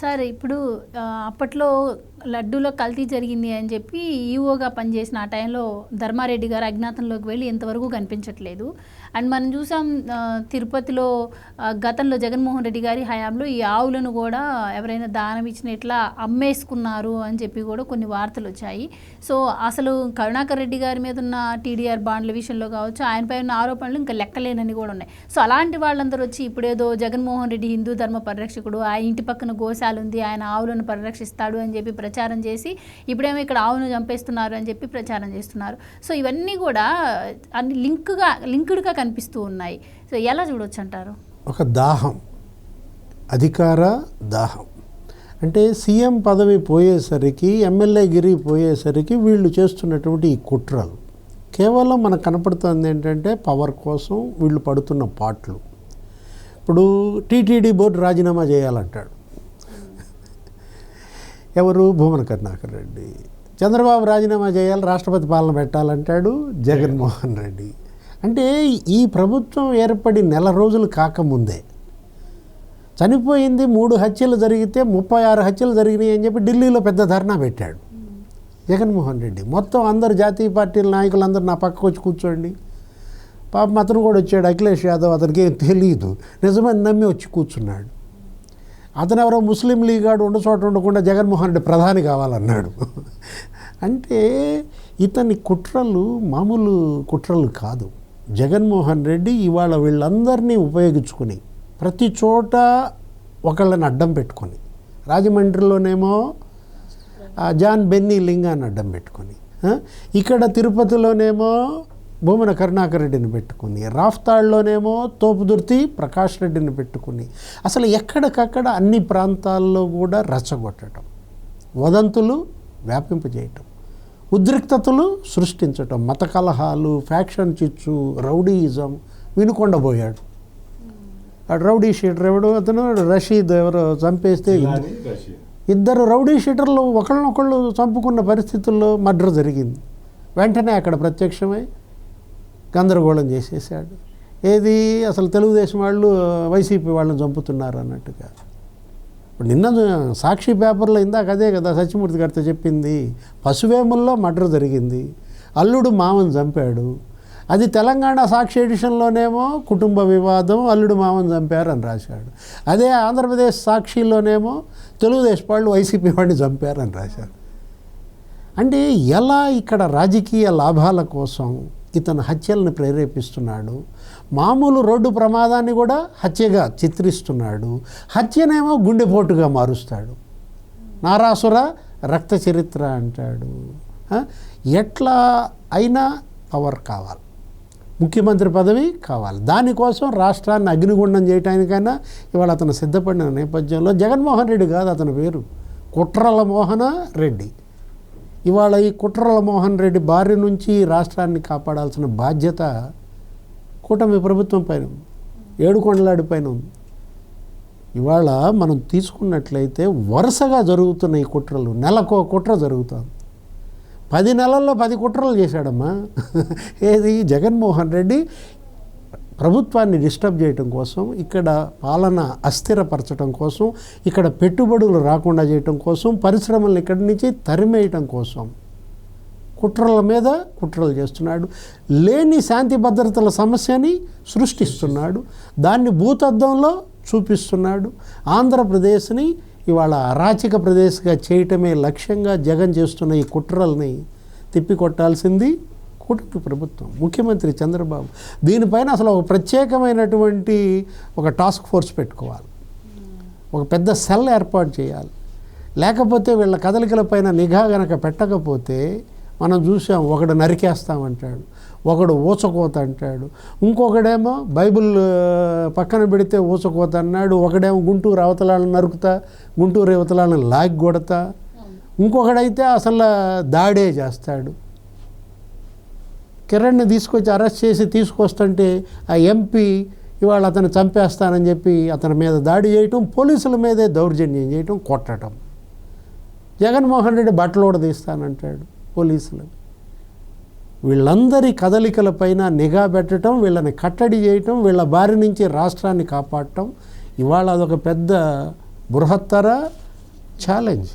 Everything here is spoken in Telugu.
సార్ ఇప్పుడు అప్పట్లో లడ్డూలో కల్తీ జరిగింది అని చెప్పి ఈఓగా పనిచేసిన ఆ టైంలో ధర్మారెడ్డి గారు అజ్ఞాతంలోకి వెళ్ళి ఇంతవరకు కనిపించట్లేదు. అండ్ మనం చూసాం తిరుపతిలో గతంలో జగన్మోహన్ రెడ్డి గారి హయాంలో ఈ ఆవులను కూడా ఎవరైనా దానం ఇచ్చిన ఇట్లా అమ్మేసుకున్నారు అని చెప్పి కూడా కొన్ని వార్తలు వచ్చాయి. సో అసలు కరుణాకర్ రెడ్డి గారి మీద ఉన్న టీడీఆర్ బాండ్ల విషయంలో కావచ్చు, ఆయనపై ఉన్న ఆరోపణలు ఇంకా లెక్కలేనని కూడా ఉన్నాయి. సో అలాంటి వాళ్ళందరూ వచ్చి ఇప్పుడేదో జగన్మోహన్ రెడ్డి హిందూ ధర్మ పరిరక్షకుడు, ఆ ఇంటి పక్కన గోశాల ఉంది, ఆయన ఆవులను పరిరక్షిస్తాడు అని చెప్పి ప్రచారం చేసి ఇప్పుడేమో ఇక్కడ ఆవును చంపేస్తున్నారు అని చెప్పి ప్రచారం చేస్తున్నారు. సో ఇవన్నీ కూడా అన్ని లింక్డ్గా కనిపిస్తూ ఉన్నాయి. సో ఎలా చూడొచ్చు అంటారు? ఒక దాహం, అధికార దాహం. అంటే సీఎం పదవి పోయేసరికి, ఎమ్మెల్యే గిరి పోయేసరికి వీళ్ళు చేస్తున్నటువంటి ఈ కుట్రలు కేవలం మనకు కనపడుతుంది ఏంటంటే పవర్ కోసం వీళ్ళు పడుతున్న పాటలు. ఇప్పుడు టీటీడీ బోర్డు రాజీనామా చేయాలంటాడు ఎవరు? భూమన కరుణాకర్ రెడ్డి. చంద్రబాబు రాజీనామా చేయాలి, రాష్ట్రపతి పాలన పెట్టాలంటాడు జగన్మోహన్ రెడ్డి. అంటే ఈ ప్రభుత్వం ఏర్పడి నెల రోజులు కాకముందే చనిపోయింది 3 హత్యలు జరిగితే 36 హత్యలు జరిగినాయి అని చెప్పి ఢిల్లీలో పెద్ద ధర్నా పెట్టాడు జగన్మోహన్ రెడ్డి. మొత్తం అందరు జాతీయ పార్టీల నాయకులందరూ నా పక్కకు వచ్చి కూర్చోండి. పాపం అతను కూడా వచ్చాడు, అఖిలేష్ యాదవ్. అతనికి ఏం తెలియదు, నిజమని నమ్మి వచ్చి కూర్చున్నాడు. అతను ఎవరో ముస్లిం లీగ్ గాడు ఉండ చోట ఉండకుండా జగన్మోహన్ రెడ్డి ప్రధాని కావాలన్నాడు. అంటే ఇతని కుట్రలు మామూలు కుట్రలు కాదు. జగన్మోహన్ రెడ్డి ఇవాళ వీళ్ళందరినీ ఉపయోగించుకుని ప్రతి చోట ఒకళ్ళని అడ్డం పెట్టుకొని, రాజమండ్రిలోనేమో జాన్ బెన్నీ లింగాన్ని అడ్డం పెట్టుకొని, ఇక్కడ తిరుపతిలోనేమో భూమన కరుణాకర్ రెడ్డిని పెట్టుకుని, రాఫ్తాళ్లోనేమో తోపుదుర్తి ప్రకాష్ రెడ్డిని పెట్టుకుని, అసలు ఎక్కడికక్కడ అన్ని ప్రాంతాల్లో కూడా రెచ్చగొట్టడం, వదంతులు వ్యాపింపజేయటం, ఉద్రిక్తతలు సృష్టించటం, మత కలహాలు, ఫ్యాక్షన్ చిచ్చు, రౌడీయిజం. వినుకొండబోయాడు ఆ రౌడీ షీటర్ ఎవడు, అతను రషీద్ ఎవరో చంపేస్తే ఇద్దరు రౌడీ షీటర్లు ఒకళ్ళనొకళ్ళు చంపుకున్న పరిస్థితుల్లో మర్డర్ జరిగింది. వెంటనే అక్కడ ప్రత్యక్షమై గందరగోళం చేసేసాడు. ఏది అసలు తెలుగుదేశం వాళ్ళు వైసీపీ వాళ్ళని చంపుతున్నారు అన్నట్టుగా. ఇప్పుడు నిన్న సాక్షి పేపర్లో ఇందాక అదే కదా సత్యమూర్తి గారితో చెప్పింది. పశువేముల్లో మర్డర్ జరిగింది, అల్లుడు మామని చంపాడు. అది తెలంగాణ సాక్షి ఎడిషన్లోనేమో కుటుంబ వివాదం, అల్లుడు మామని చంపారు అని రాశాడు. అదే ఆంధ్రప్రదేశ్ సాక్షిలోనేమో తెలుగుదేశం వాళ్ళు వైసీపీ వాడిని చంపారు అని రాశారు. అంటే ఎలా ఇక్కడ రాజకీయ లాభాల కోసం ఇతను హత్యలను ప్రేరేపిస్తున్నాడు. మామూలు రోడ్డు ప్రమాదాన్ని కూడా హత్యగా చిత్రిస్తున్నాడు. హత్యనేమో గుండెపోటుగా మారుస్తాడు. నారాసుర రక్త చరిత్ర అంటాడు. ఎట్లా అయినా పవర్ కావాలి, ముఖ్యమంత్రి పదవి కావాలి. దానికోసం రాష్ట్రాన్ని అగ్నిగుండం చేయటానికైనా ఇవాళ అతను సిద్ధపడిన నేపథ్యంలో జగన్మోహన్ రెడ్డి కాదు అతని పేరు, కుట్రల మోహన రెడ్డి. ఇవాళ ఈ కుట్రల మోహన్ రెడ్డి బారి నుంచి రాష్ట్రాన్ని కాపాడాల్సిన బాధ్యత కూటమి ప్రభుత్వం పైన, ఏడుకొండలాడి పైన ఉంది. ఇవాళ మనం తీసుకున్నట్లయితే వరుసగా జరుగుతున్న ఈ కుట్రలు, నెలకో కుట్ర జరుగుతుంది. 10 నెలల్లో 10 కుట్రలు చేశాడమ్మా. ఏది జగన్మోహన్ రెడ్డి ప్రభుత్వాన్ని డిస్టర్బ్ చేయటం కోసం, ఇక్కడ పాలన అస్థిరపరచడం కోసం, ఇక్కడ పెట్టుబడులు రాకుండా చేయటం కోసం, పరిశ్రమలను ఇక్కడి నుంచి తరిమేయటం కోసం కుట్రల మీద కుట్రలు చేస్తున్నాడు. లేని శాంతి భద్రతల సమస్యని సృష్టిస్తున్నాడు. దాన్ని భూతద్దంలో చూపిస్తున్నాడు. ఆంధ్రప్రదేశ్ని ఇవాళ అరాచక ప్రదేశ్గా చేయటమే లక్ష్యంగా జగన్ చేస్తున్న ఈ కుట్రల్ని తిప్పికొట్టాల్సింది కూటమి ప్రభుత్వం, ముఖ్యమంత్రి చంద్రబాబు. దీనిపైన అసలు ఒక ప్రత్యేకమైనటువంటి ఒక టాస్క్ ఫోర్స్ పెట్టుకోవాలి, ఒక పెద్ద సెల్ ఏర్పాటు చేయాలి. లేకపోతే వీళ్ళ కదలికలపైన నిఘా గనక పెట్టకపోతే మనం చూసాం, ఒకడు నరికేస్తామంటాడు, ఒకడు ఊచకోత అంటాడు, ఇంకొకడేమో బైబిల్ పక్కన పెడితే ఊచకోత అన్నాడు, ఒకడేమో గుంటూరు అవతలాలను నరుకుతా, గుంటూరు అవతలాలను లాగి కొడతా, ఇంకొకడైతే అసలు దాడే చేస్తాడు. కిరణ్ని తీసుకొచ్చి అరెస్ట్ చేసి తీసుకొస్తుంటే ఆ ఎంపీ ఇవాళ అతను చంపేస్తానని చెప్పి అతని మీద దాడి చేయటం, పోలీసుల మీదే దౌర్జన్యం చేయటం, కొట్టడం. జగన్మోహన్ రెడ్డి బట్టలు కూడా తీస్తానంటాడు పోలీసులు. వీళ్ళందరి కదలికలపైన నిఘా పెట్టడం, వీళ్ళని కట్టడి చేయటం, వీళ్ళ బారి నుంచి రాష్ట్రాన్ని కాపాడటం, ఇవాళ అదొక పెద్ద బృహత్తర ఛాలెంజ్